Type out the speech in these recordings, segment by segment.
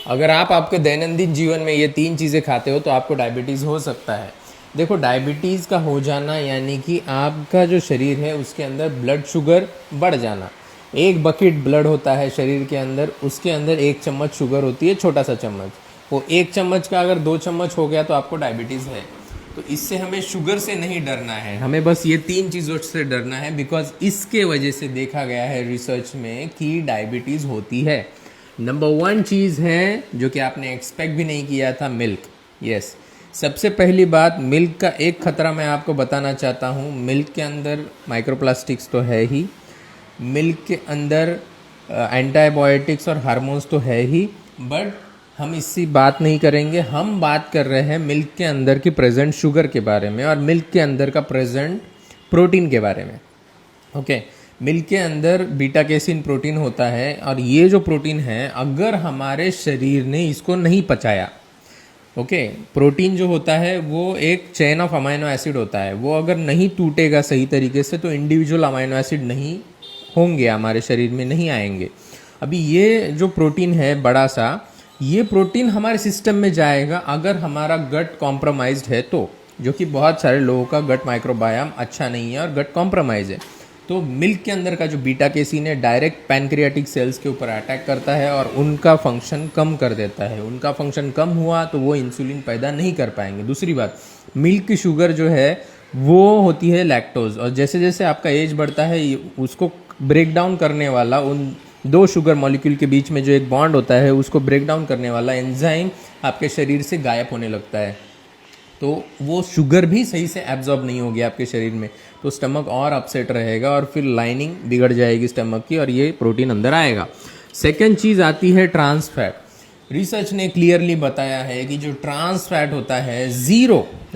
अगर आप आपके दैनंदिन जीवन में ये 3 चीज़ें खाते हो तो आपको डायबिटीज़ हो सकता है। देखो, डायबिटीज़ का हो जाना यानी कि आपका जो शरीर है उसके अंदर ब्लड शुगर बढ़ जाना। एक बकेट ब्लड होता है शरीर के अंदर, उसके अंदर 1 चम्मच शुगर होती है, छोटा सा चम्मच। वो 1 चम्मच का अगर 2 चम्मच हो गया तो आपको डायबिटीज़ है। तो इससे हमें शुगर से नहीं डरना है, हमें बस ये 3 चीज़ों से डरना है, बिकॉज इसके वजह से देखा गया है रिसर्च में कि डायबिटीज़ होती है। नंबर 1 चीज़ है जो कि आपने एक्सपेक्ट भी नहीं किया था, मिल्क। यस, सबसे पहली बात, मिल्क का एक खतरा मैं आपको बताना चाहता हूँ। मिल्क के अंदर माइक्रोप्लास्टिक्स तो है ही, मिल्क के अंदर एंटीबायोटिक्स और हार्मोन्स तो है ही, बट हम इसकी बात नहीं करेंगे। हम बात कर रहे हैं मिल्क के अंदर की प्रेजेंट शुगर के बारे में और मिल्क के अंदर का प्रेजेंट प्रोटीन के बारे में। ओके, मिल्क के अंदर बीटा कैसिन प्रोटीन होता है और ये जो प्रोटीन है, अगर हमारे शरीर ने इसको नहीं पचाया, ओके, प्रोटीन जो होता है वो एक चेन ऑफ अमाइनो एसिड होता है, वो अगर नहीं टूटेगा सही तरीके से तो इंडिविजुअल अमाइनो एसिड नहीं होंगे, हमारे शरीर में नहीं आएंगे। अभी ये जो प्रोटीन है बड़ा सा, ये प्रोटीन हमारे सिस्टम में जाएगा अगर हमारा गट कॉम्प्रोमाइज्ड है तो, जो कि बहुत सारे लोगों का गट माइक्रोबायोम अच्छा नहीं है और गट कॉम्प्रोमाइज है। तो मिल्क के अंदर का जो बीटा कैसिन है डायरेक्ट पैनक्रियाटिक सेल्स के ऊपर अटैक करता है और उनका फंक्शन कम कर देता है। उनका फंक्शन कम हुआ तो वो इंसुलिन पैदा नहीं कर पाएंगे। दूसरी बात, मिल्क की शुगर जो है वो होती है लैक्टोज, और जैसे जैसे आपका एज बढ़ता है उसको ब्रेक डाउन करने वाला, उन 2 शुगर मॉलिक्यूल के बीच में जो एक बॉन्ड होता है उसको ब्रेक डाउन करने वाला एंजाइम आपके शरीर से गायब होने लगता है। तो वो शुगर भी सही से एब्जॉर्ब नहीं होगी आपके शरीर में, तो स्टमक और अपसेट रहेगा और फिर लाइनिंग बिगड़ जाएगी स्टमक की और ये प्रोटीन अंदर आएगा। सेकेंड चीज़ आती है ट्रांस फैट। रिसर्च ने क्लियरली बताया है कि जो ट्रांस फैट होता है,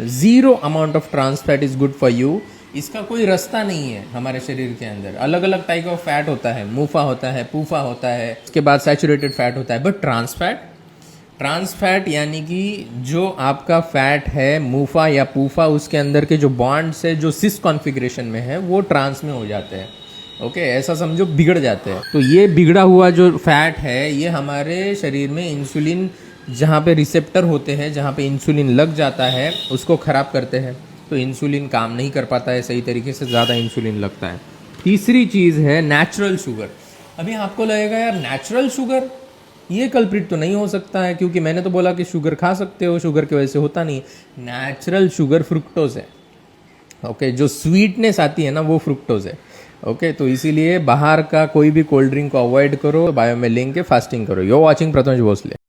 zero amount of trans fat is good for you. इसका कोई रास्ता नहीं है हमारे शरीर के अंदर। अलग अलग टाइप ऑफ फैट होता है, मूफा होता है, पूफा होता है, उसके बाद सैचुरेटेड फैट होता है, बट ट्रांस फैट यानी कि जो आपका फैट है मूफा या पूफा, उसके अंदर के जो बॉन्ड्स है जो सिस कॉन्फ़िगरेशन में है वो ट्रांस में हो जाते हैं। ओके, ऐसा समझो, बिगड़ जाते हैं। तो ये बिगड़ा हुआ जो फैट है ये हमारे शरीर में इंसुलिन, जहाँ पे रिसेप्टर होते हैं, जहाँ पे इंसुलिन लग जाता है, उसको ख़राब करते हैं। तो इंसुलिन काम नहीं कर पाता है सही तरीके से, ज़्यादा इंसुलिन लगता है। तीसरी चीज़ है नेचुरल शुगर। अभी आपको लगेगा यार नेचुरल शुगर ये कल्प्रिट तो नहीं हो सकता है, क्योंकि मैंने तो बोला कि शुगर खा सकते हो, शुगर की वजह से होता नहीं। नेचुरल शुगर फ्रुक्टोज है। ओके, जो स्वीटनेस आती है ना वो फ्रुक्टोज है। ओके, तो इसीलिए बाहर का कोई भी कोल्ड ड्रिंक को अवॉइड करो, बायो में लेंगे, फास्टिंग करो। You are watching Prathamesh Bhosle.